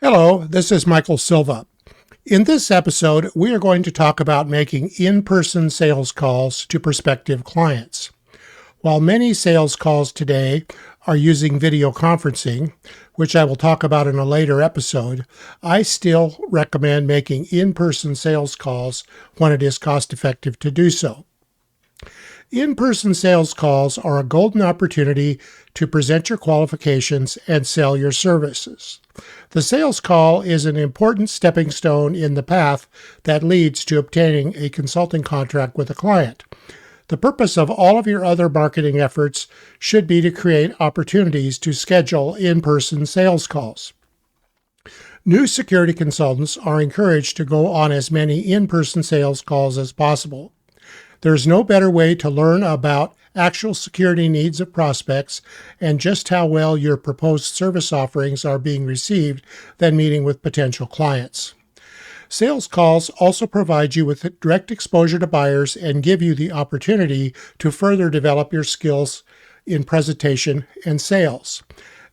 Hello, this is Michael Silva. In this episode, we are going to talk about making in-person sales calls to prospective clients. While many sales calls today are using video conferencing, which I will talk about in a later episode, I still recommend making in-person sales calls when it is cost-effective to do so. In-person sales calls are a golden opportunity to present your qualifications and sell your services. The sales call is an important stepping stone in the path that leads to obtaining a consulting contract with a client. The purpose of all of your other marketing efforts should be to create opportunities to schedule in-person sales calls. New security consultants are encouraged to go on as many in-person sales calls as possible. There's no better way to learn about actual security needs of prospects and just how well your proposed service offerings are being received than meeting with potential clients. Sales calls also provide you with direct exposure to buyers and give you the opportunity to further develop your skills in presentation and sales.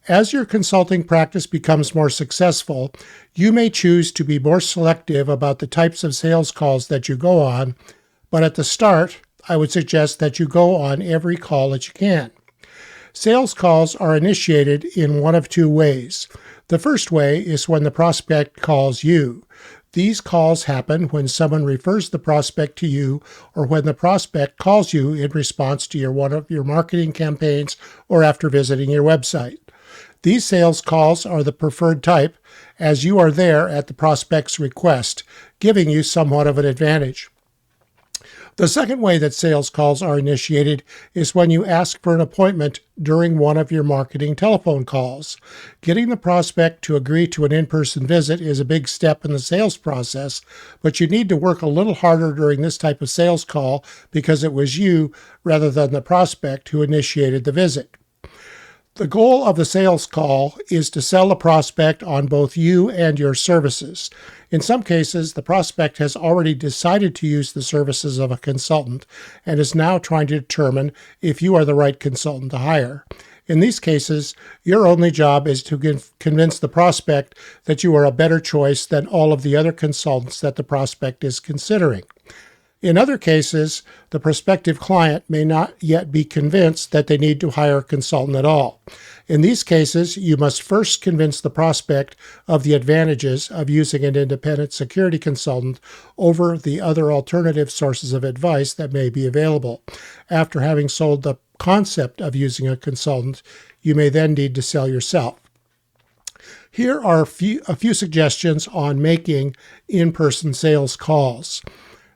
As your consulting practice becomes more successful, you may choose to be more selective about the types of sales calls that you go on, but at the start, I would suggest that you go on every call that you can. Sales calls are initiated in one of two ways. The first way is when the prospect calls you. These calls happen when someone refers the prospect to you or when the prospect calls you in response to one of your marketing campaigns or after visiting your website. These sales calls are the preferred type as you are there at the prospect's request, giving you somewhat of an advantage. The second way that sales calls are initiated is when you ask for an appointment during one of your marketing telephone calls. Getting the prospect to agree to an in-person visit is a big step in the sales process, but you need to work a little harder during this type of sales call because it was you rather than the prospect who initiated the visit. The goal of the sales call is to sell the prospect on both you and your services. In some cases, the prospect has already decided to use the services of a consultant and is now trying to determine if you are the right consultant to hire. In these cases, your only job is to convince the prospect that you are a better choice than all of the other consultants that the prospect is considering. In other cases, the prospective client may not yet be convinced that they need to hire a consultant at all. In these cases, you must first convince the prospect of the advantages of using an independent security consultant over the other alternative sources of advice that may be available. After having sold the concept of using a consultant, you may then need to sell yourself. Here are a few suggestions on making in-person sales calls.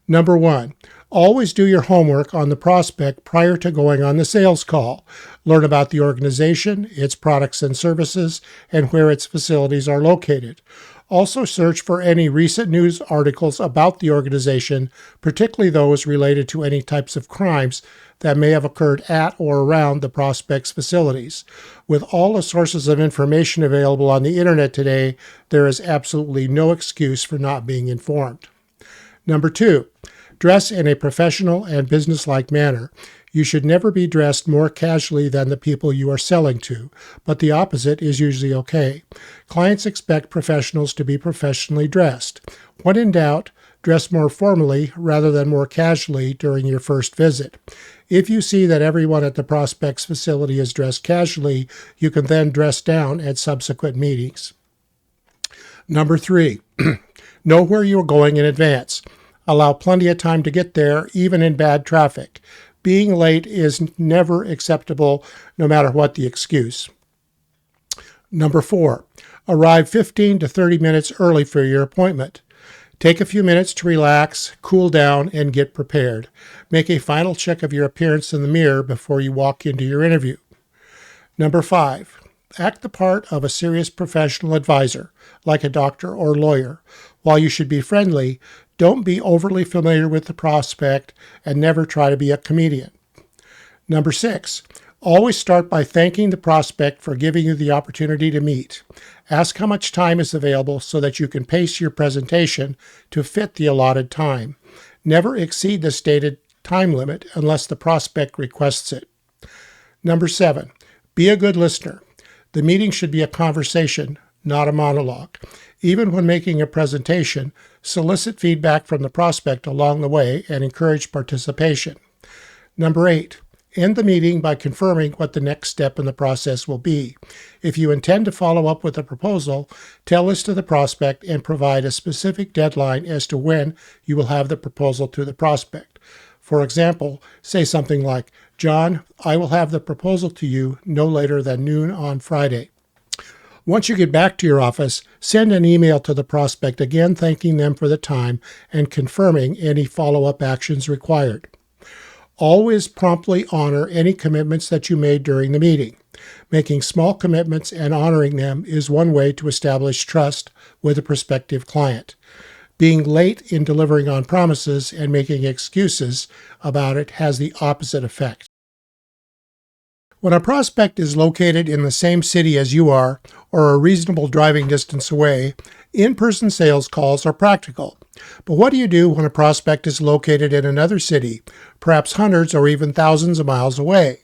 Number 1, always do your homework on the prospect prior to going on the sales call. Learn about the organization, its products and services, and where its facilities are located. Also search for any recent news articles about the organization, particularly those related to any types of crimes that may have occurred at or around the prospect's facilities. With all the sources of information available on the internet today, there is absolutely no excuse for not being informed. Number 2, dress in a professional and businesslike manner. You should never be dressed more casually than the people you are selling to, but the opposite is usually okay. Clients expect professionals to be professionally dressed. When in doubt, dress more formally rather than more casually during your first visit. If you see that everyone at the prospect's facility is dressed casually, you can then dress down at subsequent meetings. Number 3, know where you are going in advance. Allow plenty of time to get there, even in bad traffic. Being late is never acceptable, no matter what the excuse. Number 4, arrive 15 to 30 minutes early for your appointment. Take a few minutes to relax, cool down, and get prepared. Make a final check of your appearance in the mirror before you walk into your interview. Number 5, act the part of a serious professional advisor, like a doctor or lawyer. While you should be friendly, don't be overly familiar with the prospect and never try to be a comedian. Number 6, always start by thanking the prospect for giving you the opportunity to meet. Ask how much time is available so that you can pace your presentation to fit the allotted time. Never exceed the stated time limit unless the prospect requests it. Number 7, be a good listener. The meeting should be a conversation, not a monologue. Even when making a presentation, solicit feedback from the prospect along the way and encourage participation. Number 8, end the meeting by confirming what the next step in the process will be. If you intend to follow up with a proposal, tell this to the prospect and provide a specific deadline as to when you will have the proposal to the prospect. For example, say something like, "John, I will have the proposal to you no later than noon on Friday." Once you get back to your office, send an email to the prospect again thanking them for the time and confirming any follow-up actions required. Always promptly honor any commitments that you made during the meeting. Making small commitments and honoring them is one way to establish trust with a prospective client. Being late in delivering on promises and making excuses about it has the opposite effect. When a prospect is located in the same city as you are, or a reasonable driving distance away, in-person sales calls are practical. But what do you do when a prospect is located in another city, perhaps hundreds or even thousands of miles away?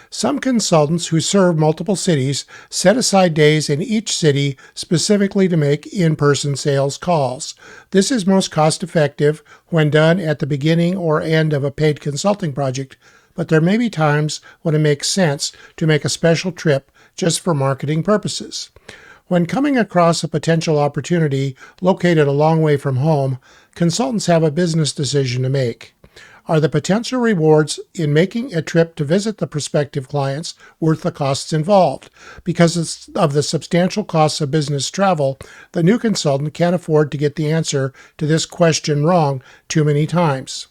Some consultants who serve multiple cities set aside days in each city specifically to make in-person sales calls. This is most cost-effective when done at the beginning or end of a paid consulting project, but there may be times when it makes sense to make a special trip just for marketing purposes. When coming across a potential opportunity located a long way from home, consultants have a business decision to make. Are the potential rewards in making a trip to visit the prospective clients worth the costs involved? Because of the substantial costs of business travel, the new consultant can't afford to get the answer to this question wrong too many times.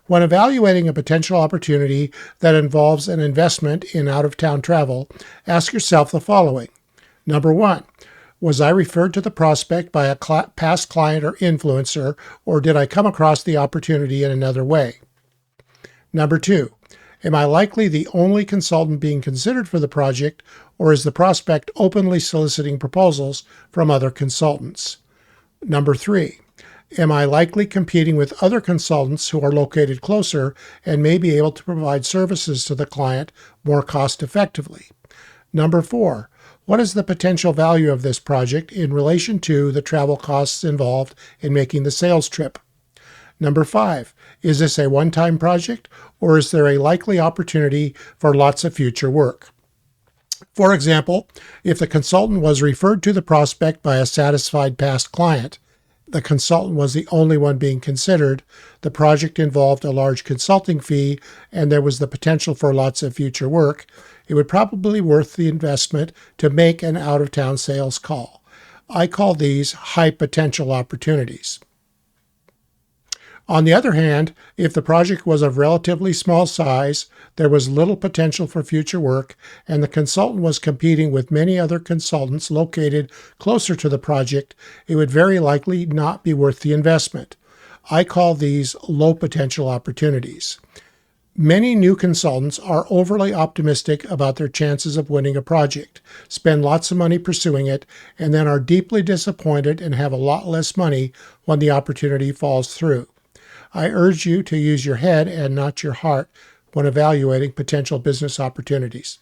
When evaluating a potential opportunity that involves an investment in out-of-town travel, ask yourself the following. Number 1, was I referred to the prospect by a past client or influencer, or did I come across the opportunity in another way? Number 2, am I likely the only consultant being considered for the project, or is the prospect openly soliciting proposals from other consultants? Number 3, am I likely competing with other consultants who are located closer and may be able to provide services to the client more cost effectively? Number 4, what is the potential value of this project in relation to the travel costs involved in making the sales trip? Number 5, is this a one-time project, or is there a likely opportunity for lots of future work? For example, if the consultant was referred to the prospect by a satisfied past client, the consultant was the only one being considered, the project involved a large consulting fee, and there was the potential for lots of future work, it would probably be worth the investment to make an out-of-town sales call. I call these high potential opportunities. On the other hand, if the project was of relatively small size, there was little potential for future work, and the consultant was competing with many other consultants located closer to the project, it would very likely not be worth the investment. I call these low potential opportunities. Many new consultants are overly optimistic about their chances of winning a project, spend lots of money pursuing it, and then are deeply disappointed and have a lot less money when the opportunity falls through. I urge you to use your head and not your heart when evaluating potential business opportunities.